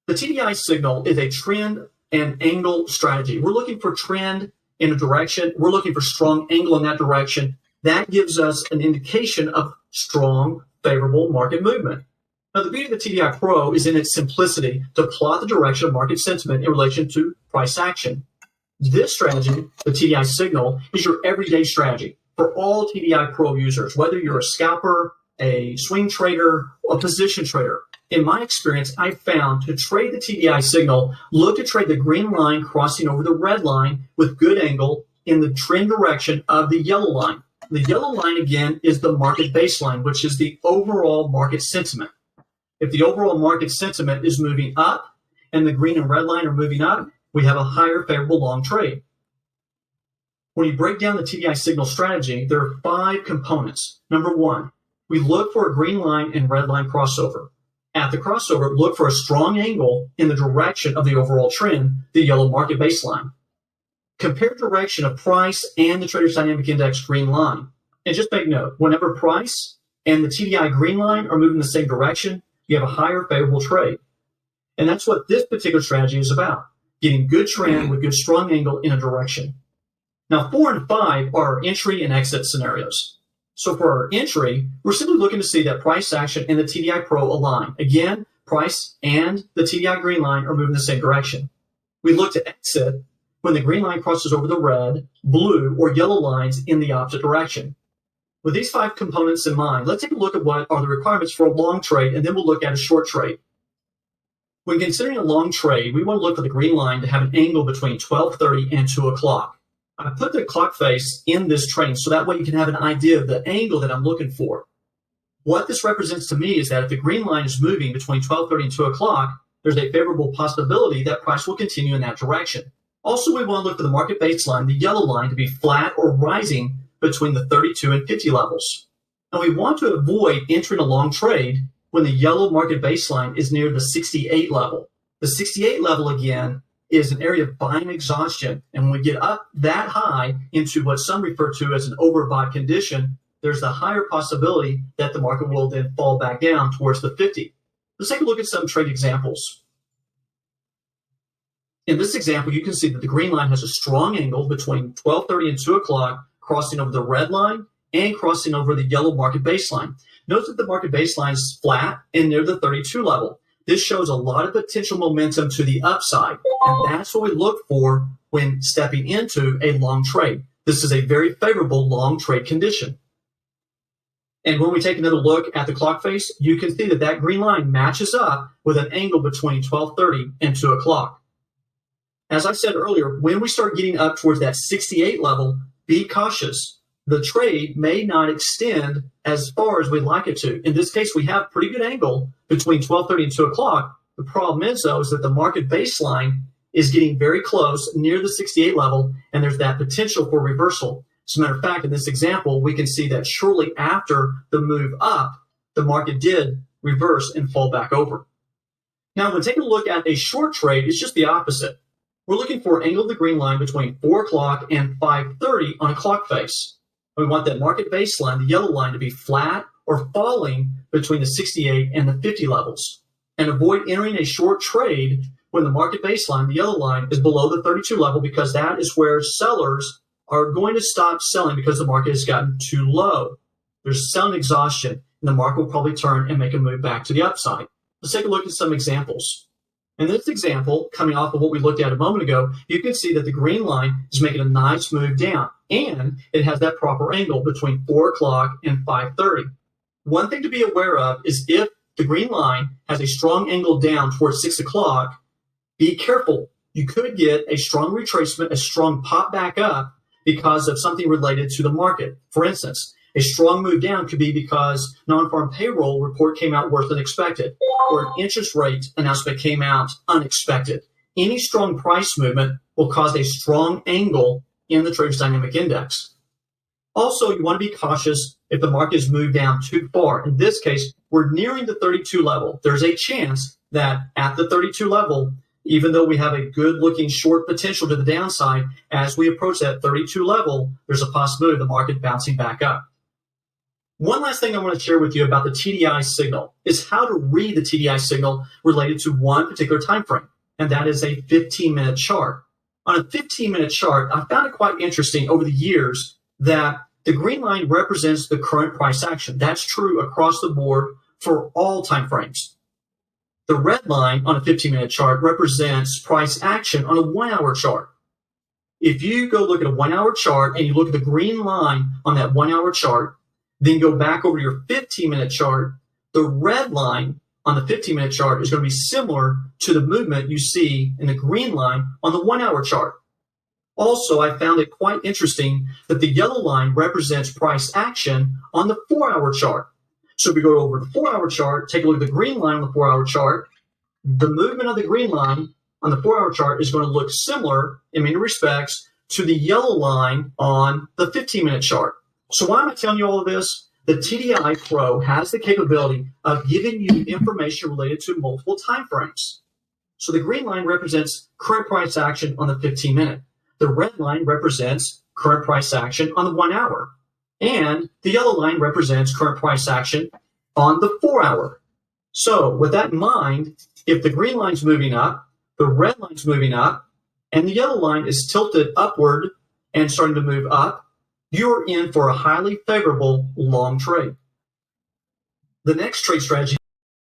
The TDI signal is a trend and angle strategy. We're looking for trend in a direction. We're looking for strong angle in that direction. That gives us an indication of strong, favorable market movement. Now, the beauty of the TDI Pro is in its simplicity to plot the direction of market sentiment in relation to price action. This strategy, the TDI signal, is your everyday strategy for all TDI Pro users, whether you're a scalper, a swing trader, a position trader. In my experience, I found to trade the TDI signal, look to trade the green line crossing over the red line with good angle in the trend direction of the yellow line. The yellow line, again, is the market baseline, which is the overall market sentiment. If the overall market sentiment is moving up and the green and red line are moving up, we have a higher favorable long trade. When you break down the TDI signal strategy, there are 5 components. Number 1, we look for a green line and red line crossover. At the crossover, look for a strong angle in the direction of the overall trend, the yellow market baseline. Compare direction of price and the Trader's Dynamic Index green line. And just take note, whenever price and the TDI green line are moving in the same direction, you have a higher favorable trade. And that's what this particular strategy is about, getting good trend with good strong angle in a direction. Now, 4 and 5 are our entry and exit scenarios. So for our entry, we're simply looking to see that price action and the TDI Pro align. Again, price and the TDI green line are moving in the same direction. We look to exit when the green line crosses over the red, blue, or yellow lines in the opposite direction. With these 5 components in mind, let's take a look at what are the requirements for a long trade, and then we'll look at a short trade. When considering a long trade, we want to look for the green line to have an angle between 12:30 and 2 o'clock. I put the clock face in this training so that way you can have an idea of the angle that I'm looking for. What this represents to me is that if the green line is moving between 12:30 and 2 o'clock, there's a favorable possibility that price will continue in that direction. Also, we want to look for the market baseline, the yellow line, to be flat or rising between the 32 and 50 levels. And we want to avoid entering a long trade when the yellow market baseline is near the 68 level. The 68 level, again, is an area of buying exhaustion. And when we get up that high into what some refer to as an overbought condition, there's a higher possibility that the market will then fall back down towards the 50. Let's take a look at some trade examples. In this example, you can see that the green line has a strong angle between 12:30 and 2 o'clock, crossing over the red line and crossing over the yellow market baseline. Notice that the market baseline is flat and near the 32 level. This shows a lot of potential momentum to the upside, and that's what we look for when stepping into a long trade. This is a very favorable long trade condition. And when we take another look at the clock face, you can see that that green line matches up with an angle between 12:30 and 2 o'clock. As I said earlier, when we start getting up towards that 68 level, be cautious. The trade may not extend as far as we'd like it to. In this case, we have pretty good angle between 12:30 and 2 o'clock. The problem is, though, is that the market baseline is getting very close, near the 68 level, and there's that potential for reversal. As a matter of fact, in this example, we can see that shortly after the move up, the market did reverse and fall back over. Now, when taking a look at a short trade, it's just the opposite. We're looking for an angle of the green line between 4 o'clock and 5:30 on a clock face. We want that market baseline, the yellow line, to be flat or falling between the 68 and the 50 levels. And avoid entering a short trade when the market baseline, the yellow line, is below the 32 level, because that is where sellers are going to stop selling because the market has gotten too low. There's selling exhaustion, and the market will probably turn and make a move back to the upside. Let's take a look at some examples. In this example, coming off of what we looked at a moment ago, you can see that the green line is making a nice move down, and it has that proper angle between 4 o'clock and 5:30. One thing to be aware of is if the green line has a strong angle down towards 6 o'clock, be careful. You could get a strong retracement, a strong pop back up because of something related to the market. For instance, a strong move down could be because non-farm payroll report came out worse than expected, or an interest rate announcement came out unexpected. Any strong price movement will cause a strong angle in the Trader's Dynamic Index. Also, you want to be cautious if the market has moved down too far. In this case, we're nearing the 32 level. There's a chance that at the 32 level, even though we have a good-looking short potential to the downside, as we approach that 32 level, there's a possibility of the market bouncing back up. One last thing I want to share with you about the TDI signal is how to read the TDI signal related to one particular time frame, and that is a 15-minute chart. On a 15-minute chart, I found it quite interesting over the years that the green line represents the current price action. That's true across the board for all time frames. The red line on a 15-minute chart represents price action on a 1-hour chart. If you go look at a 1-hour chart and you look at the green line on that 1-hour chart, then go back over to your 15-minute chart, the red line on the 15-minute chart is going to be similar to the movement you see in the green line on the 1-hour chart. Also, I found it quite interesting that the yellow line represents price action on the 4-hour chart. So if we go over the 4-hour chart, take a look at the green line on the 4-hour chart, the movement of the green line on the 4-hour chart is going to look similar in many respects to the yellow line on the 15-minute chart. So why am I telling you all of this? The TDI Pro has the capability of giving you information related to multiple time frames. So the green line represents current price action on the 15-minute. The red line represents current price action on the 1-hour. And the yellow line represents current price action on the 4-hour. So with that in mind, if the green line's moving up, the red line's moving up, and the yellow line is tilted upward and starting to move up, you're in for a highly favorable long trade. The next trade strategy